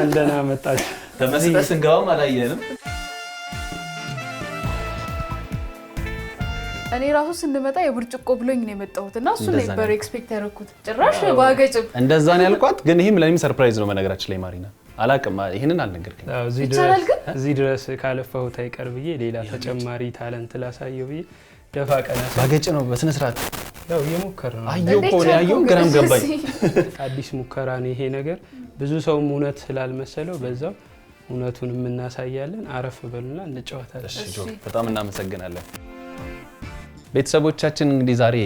እንኳን ደህና መጣችሁ። ተመስጠን ስንገባም አላየንም። እኔ ራሱ ስንመጣ የብርጭቆ ብሎኝ ነው የመጣሁትና እሱ ነበር ኤክስፔክት ያደረኩት። ጭራሽ ባገጭም እንደዛ ነው ያልኳት። ግን ይሄም ለኔም ሰርፕራይዝ ነው በነገራችን ላይ ማሪና። አላቅም ይሄንን አልነገርከኝ። እዚህ ድረስ ካለፈሁት አይቀር ብዬ ሌላ ተጨማሪ ታለንት ላሳየው ብዬ ደፋ ቀና ባገጭ ነው በስነ ስርዓት ያው የሙከራ ነው። አየው ኮኔ አየው ግራም ገባኝ። አዲስ ሙከራ ነው ይሄ ነገር። ብዙ ሰውም እውነት ስላልመሰለው በዛው እውነቱን እናሳያለን። አረፍ በሉና እንጫወታለን። እሺ ጆ በጣም እናመሰግናለን። ቤተሰቦቻችን እንግዲህ ዛሬ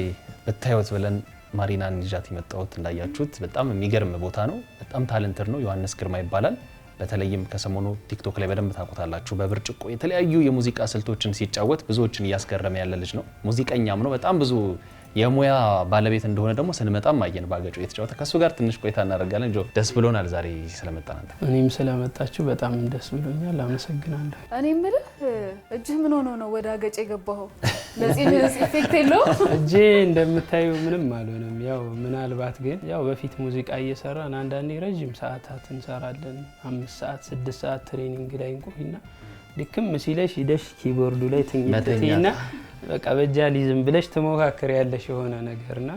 በታዩት ብለን ማሪናን ይዣት የመጣሁት እንዳያችሁት በጣም የሚገርም ቦታ ነው። በጣም ታለንትድ ነው። ዮሐንስ ግርማ ይባላል። በተለይም ከሰሞኑ ቲክቶክ ላይ በደንብ ታውቁታላችሁ። በብርጭቆ የተለያዩ የሙዚቃ ስልቶችን ሲጫወት ብዙዎችን እያስገረመ ያለ ልጅ ነው። ሙዚቀኛም ነው። በጣም ብዙ የሙያ ባለቤት እንደሆነ ደግሞ ስንመጣም አየን ባገጩ የተጫወተ። ከሱ ጋር ትንሽ ቆይታ እናደርጋለን። ጆ ደስ ብሎናል ዛሬ ስለመጣን አንተ። እኔም ስለመጣችሁ በጣም ደስ ብሎኛል። አመሰግናለሁ። እኔ የምልህ እጅህ ምን ሆኖ ነው ወደ አገጭ የገባኸው? ለዚህ ኢፌክት የለውም? እጄ እንደምታዩ ምንም አልሆነም። ያው ምናልባት ግን ያው በፊት ሙዚቃ እየሰራን አንዳንዴ ረጅም ሰዓታት እንሰራለን። 5 ሰዓት 6 ሰዓት ትሬኒንግ ላይ እንቆይና ልክም ሲለሽ ሂደሽ ኪቦርዱ ላይ ትኝትና በቃ በጃሊዝም ብለሽ ተሞካከር ያለሽ የሆነ ነገርና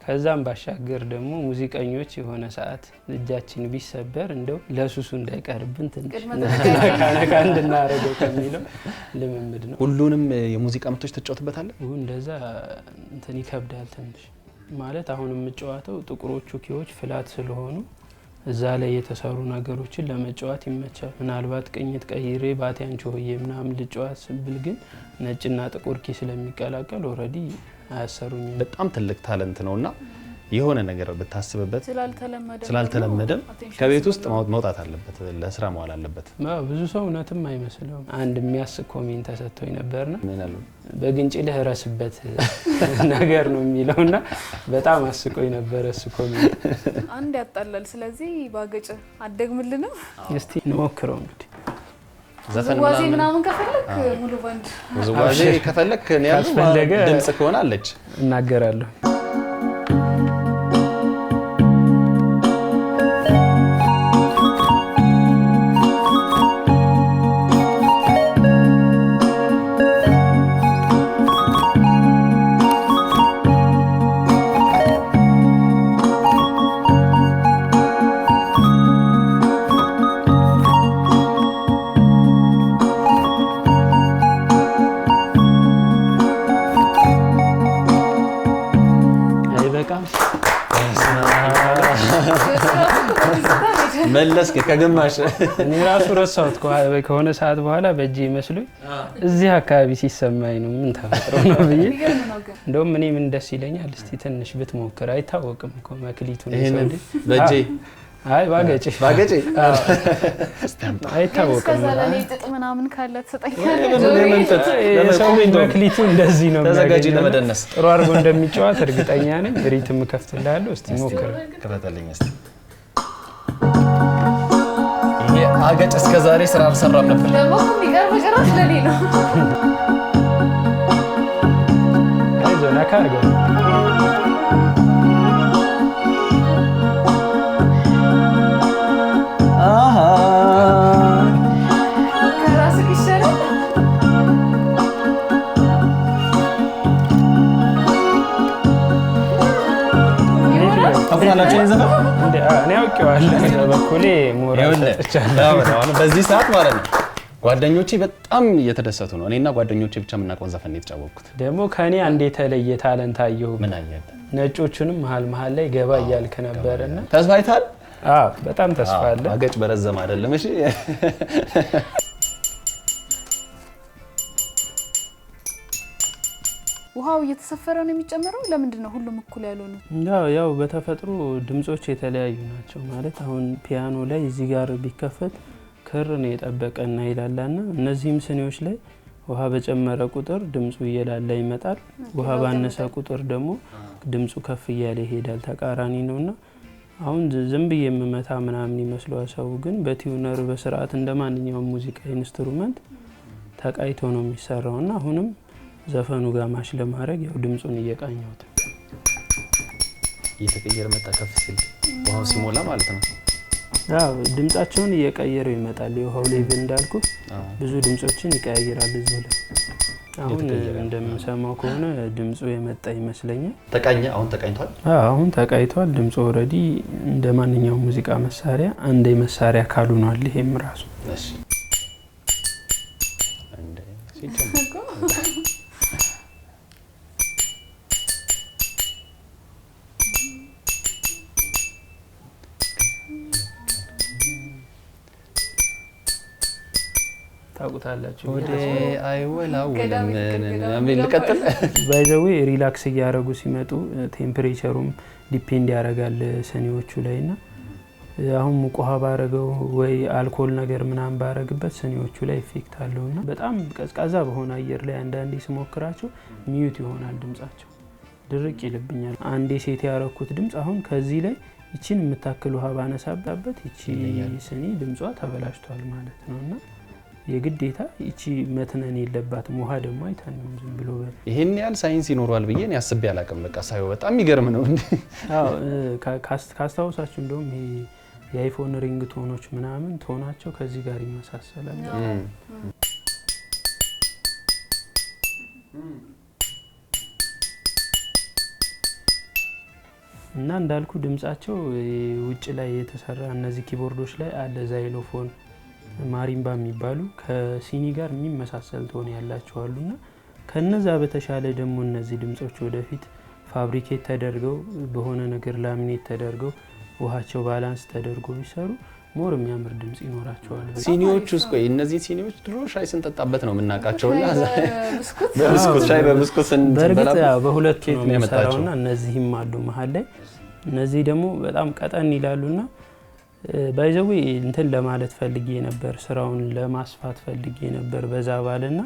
ከዛም ባሻገር ደግሞ ሙዚቀኞች የሆነ ሰዓት እጃችን ቢሰበር እንደው ለሱሱ እንዳይቀርብን ትንሽ ነካ እንድናረገው ከሚለው ልምምድ ነው። ሁሉንም የሙዚቃ ምቶች ተጫወትበታለህ? እንደዛ እንትን ይከብዳል ትንሽ ማለት አሁን የምጫወተው ጥቁሮቹ ኪዎች ፍላት ስለሆኑ እዛ ላይ የተሰሩ ነገሮችን ለመጫወት ይመቻል። ምናልባት ቅኝት ቀይሬ ባቲያንቾ ሆዬ ምናምን ልጫወት ስብል ግን ነጭና ጥቁር ኪ ስለሚቀላቀል ኦሬዲ አያሰሩኝም። በጣም ትልቅ ታለንት ነውና የሆነ ነገር ብታስብበት ስላልተለመደም ከቤት ውስጥ መውጣት አለበት፣ ለስራ መዋል አለበት። ብዙ ሰው እውነትም አይመስለውም። አንድ የሚያስቅ ኮሜንት ተሰጥቶኝ ነበርና ምን አሉ? በግንጭ ልህረስበት ነገር ነው የሚለውና በጣም አስቆኝ ነበር እሱ ኮሜንት። አንድ ያጣላል። ስለዚህ ባገጭ አደግምልንም እስቲ እንሞክረው እንግዲህ። ውዝዋዜ ምናምን ከፈለክ ሙሉ ባንድ ውዝዋዜ ከፈለክ እኔ ያለው ድምጽ ከሆነ አለች እናገራለሁ። መለስክ ከግማሽ እኔ ራሱ ረሳሁት ከሆነ ሰዓት በኋላ በእጄ መስሎኝ እዚህ አካባቢ ሲሰማኝ ነው ምን ተፈጥሮ ነው ብዬ። እንደውም እኔ ምን ደስ ይለኛል እስቲ ትንሽ ብትሞክር አይታወቅም እኮ መክሊቱን ይሰድ በእጄ አይ ባገጭ አይታወቅም። ከዛ ለኔ ጥጥ ምናምን ካለ ተጠቅመህ ሰው መክሊቱ እንደዚህ ነው ተዘጋጂ ለመደነስ ጥሩ አድርጎ እንደሚጫወት እርግጠኛ ነኝ። ሪትም ከፍትላለሁ። እስቲ ሞክር ከፈተልኝ እስቲ። ይሄ አገጭ እስከ ዛሬ ስራ አልሰራም ነበር። ደግሞ የሚቀርብ ጭራሽ ለኔ ነው። አይዞህ ነካ አድርገው። ከራስህ ይሻላል። አብራላችሁ ዘፈን እኔ አውቄዋለሁ በኩሌ ሞራል ሰጥቻለሁ። በዚህ ሰዓት ማለት ነው ጓደኞቼ በጣም እየተደሰቱ ነው። እኔና ጓደኞቼ ብቻ የምናውቀውን ዘፈን ነው የተጫወትኩት። ደግሞ ከኔ አንድ የተለየ ታለንት አየሁ። ምን አየህ? ነጮቹንም መሀል ላይ ገባ እያልክ ነበርና ተስፋ አይታል? አዎ በጣም ተስፋ አለ። አገጭ በረዘም አይደለም። እሺ ውሃው እየተሰፈረ ነው የሚጨመረው። ለምንድን ነው ሁሉም እኩል ያልሆኑት? ያው በተፈጥሮ ድምጾች የተለያዩ ናቸው። ማለት አሁን ፒያኖ ላይ እዚህ ጋር ቢከፈት ክር ነው የጠበቀና ይላላና እነዚህም ስኒዎች ላይ ውሃ በጨመረ ቁጥር ድምጹ እየላላ ይመጣል። ውሃ ባነሰ ቁጥር ደግሞ ድምጹ ከፍ እያለ ይሄዳል። ተቃራኒ ነውና አሁን ዝም ብዬ የምመታ ምናምን ይመስለዋል ሰው፣ ግን በቲዩነር በስርዓት እንደማንኛውም ሙዚቃ ኢንስትሩመንት ተቃይቶ ነው የሚሰራውና አሁንም ዘፈኑ ጋር ማሽ ለማድረግ ያው ድምጹን እየቃኘሁት እየተቀየረ መጣ። ከፍ ሲል ውሃው ሲሞላ ማለት ነው። አዎ ድምጻቸውን እየቀየረው ይመጣል። የውሃው ሌቭል እንዳልኩ ብዙ ድምጾችን ይቀያይራል እዚሁ ላይ። አሁን እንደምሰማው ከሆነ ድምጹ የመጣ ይመስለኛል። ተቃኘ። አሁን ተቃኝቷል። አሁን ተቃይቷል። ድምጹ ኦልሬዲ እንደ ማንኛውም ሙዚቃ መሳሪያ አንድ መሳሪያ ካሉ ነው አለ። ይሄም ራሱ እሺ አንዴ ታውቁታላችሁ። ወደ አይወላውልም ምን ልቀጥል። ባይ ዘ ዌይ ሪላክስ እያደረጉ ሲመጡ ቴምፕሬቸሩም ዲፔንድ ያደርጋል ስኒዎቹ ላይና አሁን ሙቅ ውሃ ባረገው ወይ አልኮል ነገር ምናምን ባረግበት ስኒዎቹ ላይ ኢፌክት አለውና በጣም ቀዝቃዛ በሆነ አየር ላይ አንዳንዴ ስሞክራቸው ሚዩት ይሆናል ድምጻቸው፣ ድርቅ ይልብኛል። አንዴ ሴት ያረኩት ድምጽ አሁን ከዚህ ላይ እቺን የምታክል ውሃ ባነሳበት እቺ ስኒ ድምጿ ተበላሽቷል ማለት ነውና የግዴታ እቺ መትነን የለባትም። ውሃ ደግሞ አይታንም ዝም ብሎ ይሄን ያህል ሳይንስ ይኖራል ብዬ እኔ አስቤ አላቅም። በቃ ሳይው በጣም የሚገርም ነው እንዴ። አዎ ካስታውሳችሁ እንደውም ይሄ የአይፎን ሪንግ ቶኖች ምናምን ቶናቸው ከዚህ ጋር ይመሳሰላል። እና እንዳልኩ ድምጻቸው ውጭ ላይ የተሰራ እነዚህ ኪቦርዶች ላይ አለ ዛይሎፎን ማሪምባ የሚባሉ ከሲኒ ጋር የሚመሳሰል ቶን ያላቸው አሉና ከነዛ በተሻለ ደግሞ እነዚህ ድምጾች ወደፊት ፋብሪኬት ተደርገው በሆነ ነገር ላሚኔት ተደርገው ውሃቸው ባላንስ ተደርጎ ቢሰሩ ሞር የሚያምር ድምጽ ይኖራቸዋል። ሲኒዎች ውስጥ ቆይ እነዚህ ሲኒዎች ድሮ ሻይ ስንጠጣበት ነው የምናውቃቸውና በብስኩት ሻይ በብስኩት በርግጥ በሁለት ነው የሚሰራውና እነዚህም አሉ መሀል ላይ። እነዚህ ደግሞ በጣም ቀጠን ይላሉና ባይዘው እንትን ለማለት ፈልጌ ነበር፣ ስራውን ለማስፋት ፈልጌ ነበር በዛ ባለና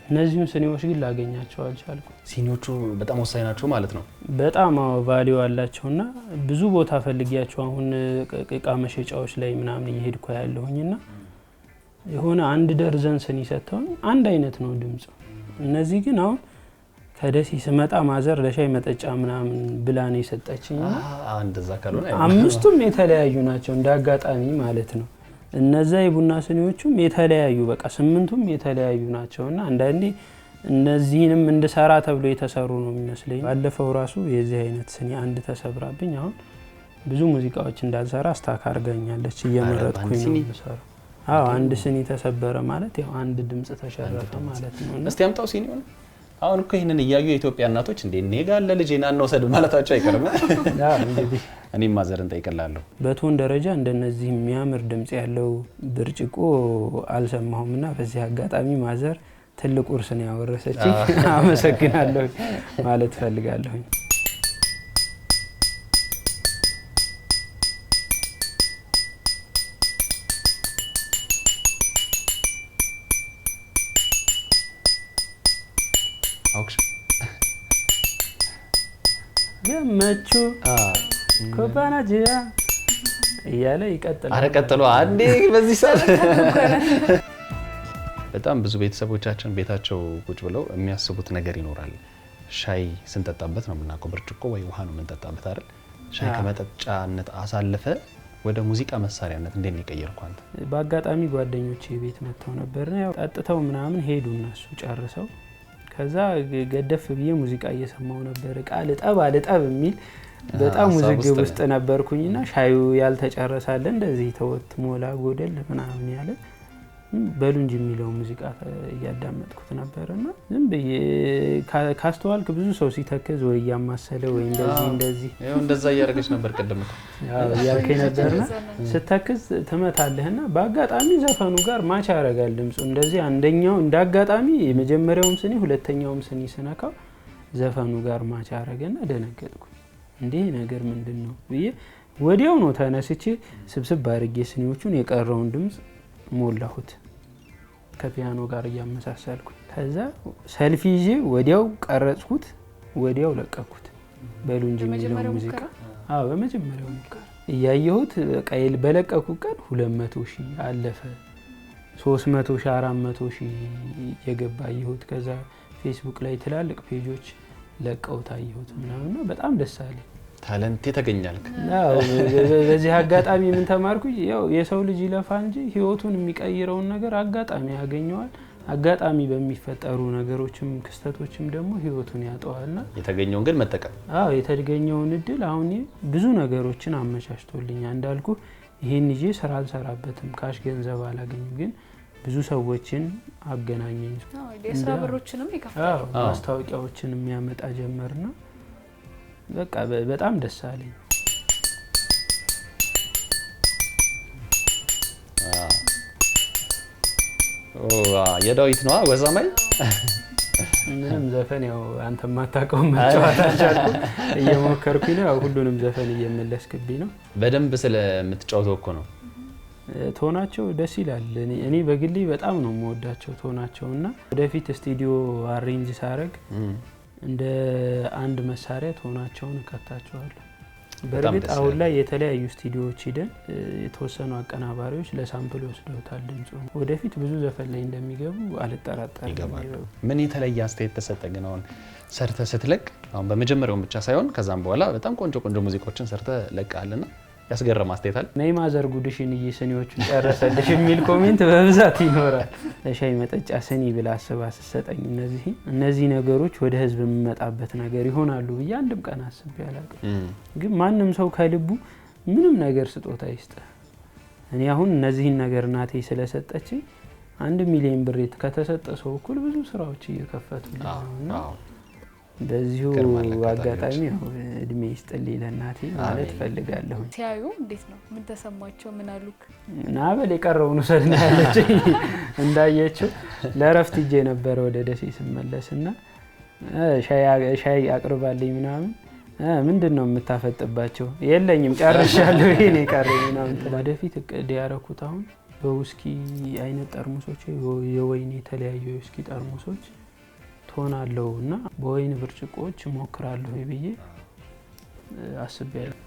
እነዚህን ሲኒዎች ግን ላገኛቸው አልቻልኩም። ሲኒዎቹ በጣም ወሳኝ ናቸው ማለት ነው። በጣም ቫልዩ አላቸውና ብዙ ቦታ ፈልጊያቸው አሁን እቃ መሸጫዎች ላይ ምናምን እየሄድኩ ያለሁኝና የሆነ አንድ ደርዘን ሲኒ ሰጥተው አንድ አይነት ነው ድምጹ። እነዚህ ግን አሁን ከደሴ ስመጣ ማዘር ለሻይ መጠጫ ምናምን ብላኔ ሰጠችኝ። እንደዛ ካልሆነ አምስቱም የተለያዩ ናቸው እንዳጋጣሚ ማለት ነው። እነዛ የቡና ሲኒዎቹም የተለያዩ በቃ ስምንቱም የተለያዩ ናቸውና አንዳንዴ እነዚህንም እንድሰራ ተብሎ የተሰሩ ነው የሚመስለኝ። ባለፈው ራሱ የዚህ አይነት ሲኒ አንድ ተሰብራብኝ አሁን ብዙ ሙዚቃዎች እንዳልሰራ ስታክ አርጋኛለች እየመረጥኩኝ ነው የምሰራው። አንድ ሲኒ ተሰበረ ማለት ያው አንድ ድምጽ ተሸረፈ ማለት ነው። እስቲ አምጣው ሲኒውን። አሁን እኮ ይሄንን እያዩ የኢትዮጵያ እናቶች እንዴ ኔጋለ ልጄና እንወሰድ ማለታቸው አይቀርም። እንግዲህ እኔም ማዘርን ጠይቀላለሁ። በቶን ደረጃ እንደነዚህ የሚያምር ድምጽ ያለው ብርጭቆ አልሰማሁምና በዚህ አጋጣሚ ማዘር ትልቅ ቁርስ ነው ያወረሰችኝ። አመሰግናለሁ ማለት ፈልጋለሁ። ገመቹ ኮባናጂያ እያለ ይቀጥላል። አረ ቀጥሎ አንዴ በዚህ ሰዓት በጣም ብዙ ቤተሰቦቻችን ቤታቸው ቁጭ ብለው የሚያስቡት ነገር ይኖራል። ሻይ ስንጠጣበት ነው የምናውቀው፣ ብርጭቆ ወይ ውሃ ነው የምንጠጣበት አይደል? ሻይ ከመጠጫነት አሳልፈ ወደ ሙዚቃ መሳሪያነት እንዴት ነው የቀየርከው አንተ? በአጋጣሚ ጓደኞቼ ቤት መጥተው ነበርና ያው ጠጥተው ምናምን ሄዱ እነሱ ጨርሰው። ከዛ ገደፍ ብዬ ሙዚቃ እየሰማው ነበር። ቃል ጠብ የሚል በጣም ውዝግብ ውስጥ ነበርኩኝና ሻዩ ያልተጨረሳለ እንደዚህ ተወት ሞላ ጎደል ምናምን ያለ በሉ እንጂ የሚለው ሙዚቃ እያዳመጥኩት ነበርና ዝም ብዬ ካስተዋልክ ብዙ ሰው ሲተክዝ ወይ ያማሰለ ወይ እንደዚህ ያው እንደዛ እያደረገች ነበር ቀደም እኮ ያልከኝ ነበርና ስተክዝ ትመታለህና በአጋጣሚ ዘፈኑ ጋር ማች ያደርጋል ድምጹ። እንደዚህ አንደኛው እንዳጋጣሚ የመጀመሪያውም ሲኒ ሁለተኛውም ሲኒ ስነካው ዘፈኑ ጋር ማች ያደረገና ደነገጥኩ። እንዴ ነገር ምንድነው ብዬ ወዲያው ነው ተነስቼ ስብስብ አድርጌ ሲኒዎቹን የቀረውን ድምጽ ሞላሁት ከፒያኖ ጋር እያመሳሰልኩ። ከዛ ሰልፊ ይዤ ወዲያው ቀረጽኩት፣ ወዲያው ለቀኩት። በሉ እንጂ የሚለው ሙዚቃ በመጀመሪያው ሙከራ እያየሁት ቀይል በለቀኩ ቀን 200,000 አለፈ፣ 300,000 400,000 የገባ አየሁት። ከዛ ፌስቡክ ላይ ትላልቅ ፔጆች ለቀውት አየሁት ምናምን በጣም ደስ አለኝ። ታለንት የተገኛልክ አዎ በዚህ አጋጣሚ ምን ተማርኩኝ ያው የሰው ልጅ ይለፋ እንጂ ህይወቱን የሚቀይረውን ነገር አጋጣሚ ያገኘዋል አጋጣሚ በሚፈጠሩ ነገሮችም ክስተቶችም ደግሞ ህይወቱን ያጠዋልና የተገኘውን ግን መጠቀም አዎ የተገኘውን እድል አሁን ብዙ ነገሮችን አመቻችቶልኛል እንዳልኩ ይሄን ይዤ ስራ አልሰራበትም ካሽ ገንዘብ አላገኝም ግን ብዙ ሰዎችን አገናኘኝ የስራ በሮችንም ይከፍታል ማስታወቂያዎችንም ያመጣ ጀመርና በቃ በጣም ደስ አለኝ የዳዊት ነው ወዛማይ ምንም ዘፈን ያው አንተ ማታውቀው መጫወት አልቻልኩም እየሞከርኩኝ ነው ሁሉንም ዘፈን እየመለስክብኝ ነው በደንብ ስለምትጫወተው እኮ ነው ቶናቸው ደስ ይላል እኔ በግሌ በጣም ነው የምወዳቸው ቶናቸውና ወደፊት ስቱዲዮ አሬንጅ ሳረግ እንደ አንድ መሳሪያ ቶናቸውን እከታቸዋለሁ በርግጥ አሁን ላይ የተለያዩ ስቱዲዮዎች ሄደን የተወሰኑ አቀናባሪዎች ለሳምፕል ወስደውታል ድምጹ ወደፊት ብዙ ዘፈን ላይ እንደሚገቡ አልጠራጠርም ይገባሉ ምን የተለየ አስተያየት ተሰጠ ግን አሁን ሰርተ ስትለቅ አሁን በመጀመሪያው ብቻ ሳይሆን ከዛም በኋላ በጣም ቆንጆ ሙዚቃዎችን ሰርተ ለቃልና ያስገረም አስተያየታል ነይ ማዘር ጉድሽን እየስኒዎቹን ጨረሰልሽ የሚል ኮሜንት በብዛት ይኖራል ለሻይ መጠጫ ስኒ ብላ አስባ ስትሰጠኝ እነዚህ ነገሮች ወደ ህዝብ የሚመጣበት ነገር ይሆናሉ ብዬ አንድም ቀን አስቤ አላውቅም ግን ማንም ሰው ከልቡ ምንም ነገር ስጦታ ይስጥ እኔ አሁን እነዚህን ነገር እናቴ ስለሰጠች 1 ሚሊዮን ብር ከተሰጠ ሰው እኩል ብዙ ስራዎች እየከፈቱልኝ ነውና በዚሁ አጋጣሚ እድሜ ይስጥልኝ ለእናቴ ማለት ፈልጋለሁ ሲያዩ እንዴት ነው ምን ተሰማቸው ምን አሉክ ናበል የቀረውን ወሰድና ያለች እንዳየችው ለረፍት ሄጄ ነበር ወደ ደሴ ስመለስና ሻይ አቅርባልኝ ምናምን ምንድነው የምታፈጥባቸው የለኝም ጨርሻለሁ ይሄኔ ቀረኝ ምናምን ወደፊት እቅድ ያረኩት አሁን በውስኪ አይነት ጠርሙሶች የወይን የተለያዩ የውስኪ ጠርሙሶች ቶናለውና በወይን ብርጭቆዎች ሞክራለሁ ብዬ አስቤያለሁ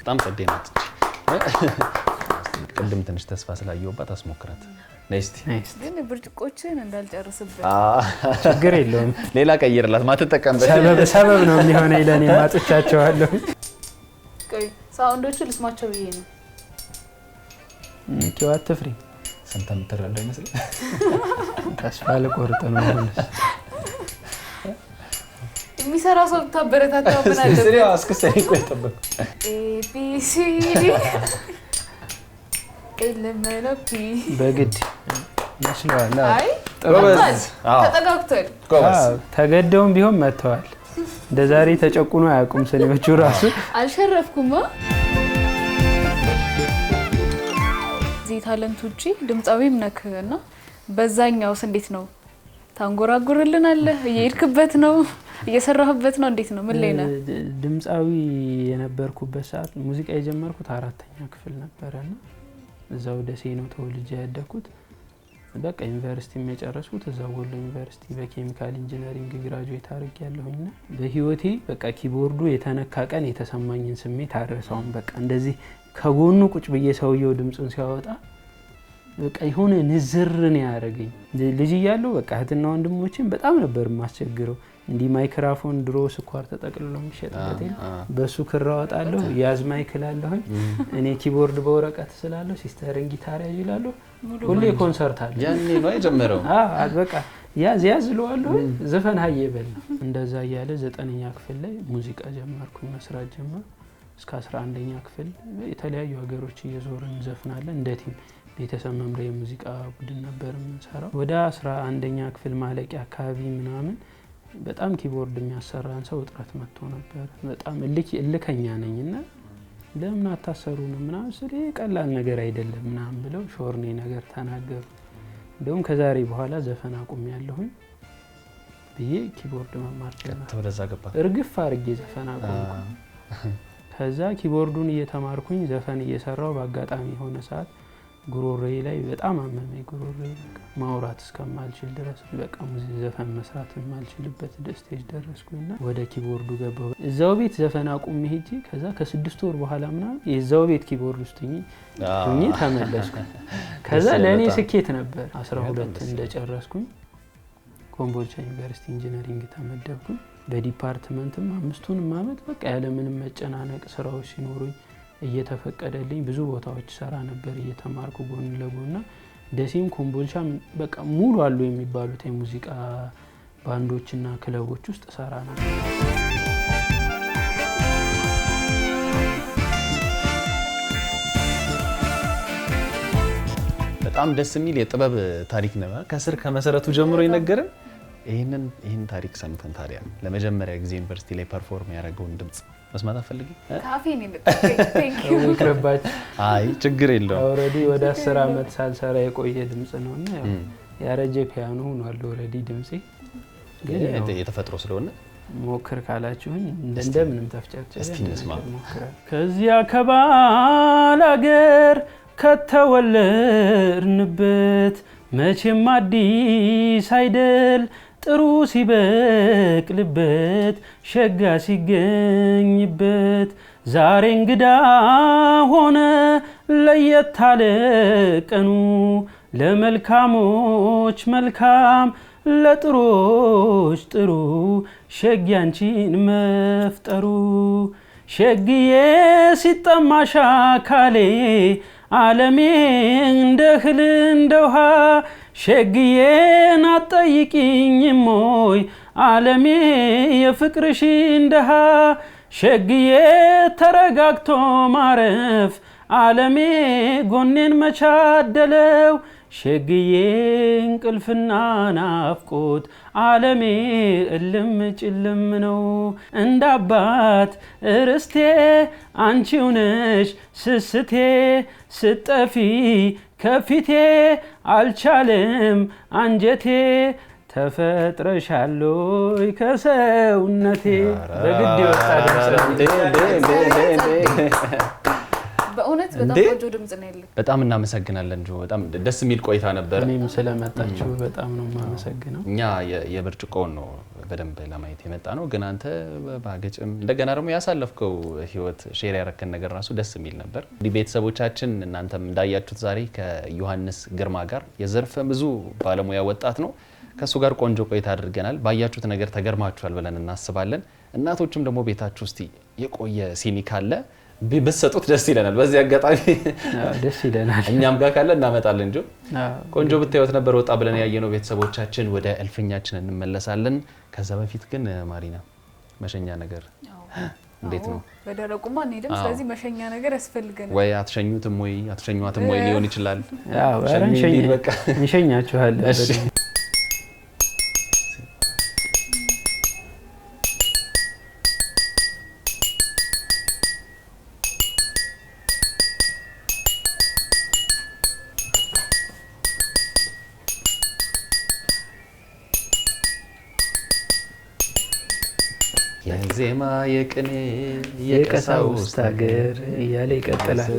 በጣም ጸዴ ናት ቅድም ትንሽ ተስፋ ስላየውባት አስሞክራት ነስቲ ግን ብርጭቆችን እንዳልጨርስበት ችግር የለውም ሌላ ቀይርላት ማትጠቀምበት ሰበብ ነው የሚሆነው ለኔ ማጥቻቸዋለሁ ቆይ ሳውንዶቹ ልስማቸው ብዬ ነው ኪው አትፍሪ ሰንተም ተረዳ ይመስል ተስፋ ለቆርጥ ነው ማለት የሚሰራ ሰው ታበረታታ ምን አለ ስለዚህ አስከሰኝ ቆይ ተበቅ ኤቢሲዲ ኤለመለፒ በግድ መስሏል አይ ጎበዝ ተጠጋግቷል ተገደውም ቢሆን መተዋል እንደዛሬ ተጨቁኖ አያውቁም ሰኔዎቹ ራሱ አልሸረፍኩም እዚህ ታለንት ውጪ ድምጻዊም ነክና በዛኛውስ እንዴት ነው ታንጎራጉርልናለህ እየሄድክበት ነው እየሰራህበት ነው እንዴት ነው ምን ላይ ነህ ድምጻዊ የነበርኩበት ሰዓት ሙዚቃ የጀመርኩት 4ኛ ክፍል ነበርና እዛው ደሴ ነው ተወልጄ ያደኩት በቃ ዩኒቨርሲቲ የጨረስኩት እዛው ወሎ ዩኒቨርሲቲ በኬሚካል ኢንጂነሪንግ ግራጁዌት አድርጌያለሁና በህይወቴ በቃ ኪቦርዱ የተነካ ቀን የተሰማኝን ስሜት አረሳውም በቃ እንደዚህ ከጎኑ ቁጭ ብዬ ሰውየው ድምጹን ሲያወጣ በቃ ይሁን ንዝር ነው ያደረገኝ ልጅ እያለሁ በቃ እህትና ወንድሞቼን በጣም ነበር ማስቸግረው እንዲ ማይክሮፎን ድሮ ስኳር ተጠቅልሎ የሚሸጥበት በሱ ክራወጣለሁ ያዝ ማይክል አለሁ እኔ ኪቦርድ በወረቀት ስላለሁ ሲስተርን ጊታር ያይላለሁ ሁሌ ኮንሰርት አለ ያኔ ነው የጀመረው በቃ ያዝ ለዋለሁ ዘፈን ሀየበል እንደዛ ያለ 9ኛ ክፍል ላይ ሙዚቃ ጀመርኩኝ መስራት ጀመርኩ እስከ 11ኛ ክፍል የተለያዩ ሀገሮች እየዞርን ዘፍናለን እንደቲም ቤተሰብ መምሪያ የሙዚቃ ቡድን ነበር የምንሰራው ወደ 11ኛ ክፍል ማለቂያ አካባቢ ምናምን በጣም ኪቦርድ የሚያሰራን ሰው እጥረት መጥቶ ነበር በጣም እልከኛ ነኝና ለምን አታሰሩንም ምናምን ስለ ቀላል ነገር አይደለም ምናምን ብለው ሾርኔ ነገር ተናገሩ እንደውም ከዛሬ በኋላ ዘፈን አቁሜያለሁኝ ብዬ ኪቦርድ መማር ጀመርኩ ወደዛ ገባ እርግፍ አርጌ ዘፈን አቆምኩ ከዛ ኪቦርዱን እየተማርኩኝ ዘፈን እየሰራው በአጋጣሚ ሆነ ሰዓት ጉሮሮዬ ላይ በጣም አመመኝ። ጉሮሮዬ ማውራት እስከማልችል ድረስ በቃ ዘፈን መስራት የማልችልበት ስቴጅ ደረስኩኝና ወደ ኪቦርዱ ገባሁ። እዛው ቤት ዘፈን አቁሜ ሄጄ ከዛ ከ6 ወር በኋላ ምናምን የዛው ቤት ኪቦርድ ውስጥ ሆኜ ተመለስኩ። ከዛ ለእኔ ስኬት ነበር። 12 እንደጨረስኩኝ ኮምቦልቻ ዩኒቨርሲቲ ኢንጂነሪንግ ተመደብኩኝ። በዲፓርትመንትም 5ቱንም አመት በቃ ያለምንም መጨናነቅ ስራዎች ሲኖሩኝ እየተፈቀደልኝ ብዙ ቦታዎች ሰራ ነበር እየተማርኩ ጎን ለጎንና ደሴም ኮምቦልቻም በቃ ሙሉ አሉ የሚባሉት የሙዚቃ ባንዶችና ክለቦች ውስጥ ሰራ ነበር። በጣም ደስ የሚል የጥበብ ታሪክ ነበር። ከስር ከመሰረቱ ጀምሮ ይነገርን። ይህን ታሪክ ሰምተን ታዲያ ለመጀመሪያ ጊዜ ዩኒቨርሲቲ ላይ ፐርፎርም ያደረገውን ድምጽ መስማት አፈልጊ? ካፌን ይመጣል። አይ ችግር የለውም። ኦሬዲ ወደ 10 አመት ሳልሰራ የቆየ ድምጽ ነውና ያረጀ ፒያኖ ሆኗል ኦሬዲ ድምጼ። ግን የተፈጥሮ ስለሆነ ሞክር ካላችሁኝ እንደምንም ተፍጨርጨር እስቲ እንስማ። ከዚያ ከባል አገር ከተወለድንበት መቼም አዲስ አይደል ጥሩ ሲበቅልበት ሸጋ ሲገኝበት ዛሬ እንግዳ ሆነ ለየት አለ ቀኑ ለመልካሞች መልካም ለጥሮች ጥሩ ሸጊ አንቺን መፍጠሩ ሸግዬ ሲጠማሽ አካሌ ዓለሜ እንደ እህል እንደ ውሃ ሸግዬን አትጠይቂኝም ወይ ዓለሜ የፍቅርሽ እንደሃ ሸግዬ ተረጋግቶ ማረፍ ዓለሜ ጎኔን መቻደለው ሸግዬ እንቅልፍና ናፍቆት ዓለሜ እልም ጭልም ነው እንደ አባት እርስቴ አንቺው ነሽ ስስቴ ስጠፊ ከፊቴ አልቻለም አንጀቴ ተፈጥረሻለይ ከሰውነቴ በግድ ይወጣ በእውነት በጣም ቆንጆ ድምጽ ነው ያለው። በጣም እናመሰግናለን ጆ። በጣም ደስ የሚል ቆይታ ነበር። እኔም ስለመጣችሁ በጣም ነው የማመሰግነው። እኛ የብርጭቆውን ነው በደንብ ለማየት የመጣ ነው፣ ግን አንተ ባገጭም እንደገና ደግሞ ያሳለፍከው ህይወት ሼር ያረከን ነገር ራሱ ደስ የሚል ነበር። እንግዲህ ቤተሰቦቻችን እናንተም እንዳያችሁት ዛሬ ከዮሐንስ ግርማ ጋር የዘርፈ ብዙ ባለሙያ ወጣት ነው። ከሱ ጋር ቆንጆ ቆይታ አድርገናል። ባያችሁት ነገር ተገርማችኋል ብለን እናስባለን። እናቶችም ደግሞ ቤታችሁ ውስጥ የቆየ ሲኒ ካለ ብትሰጡት ደስ ይለናል። በዚህ አጋጣሚ ደስ ይለናል። እኛም ጋር ካለ እናመጣለን እንጂ ቆንጆ ብታዩት ነበር ወጣ ብለን ያየነው። ቤተሰቦቻችን ወደ እልፍኛችን እንመለሳለን። ከዛ በፊት ግን ማሪና መሸኛ ነገር እንዴት ነው? በደረቁማ እንሄድም። ስለዚህ መሸኛ ነገር ያስፈልገናል። ወይ አትሸኙትም ወይ አትሸኙትም ወይ ሊሆን ይችላል። አዎ እንሸኛችኋለን። እሺ የዜማ የቅኔ የቀሳውስት ሀገር እያለ ይቀጥላል።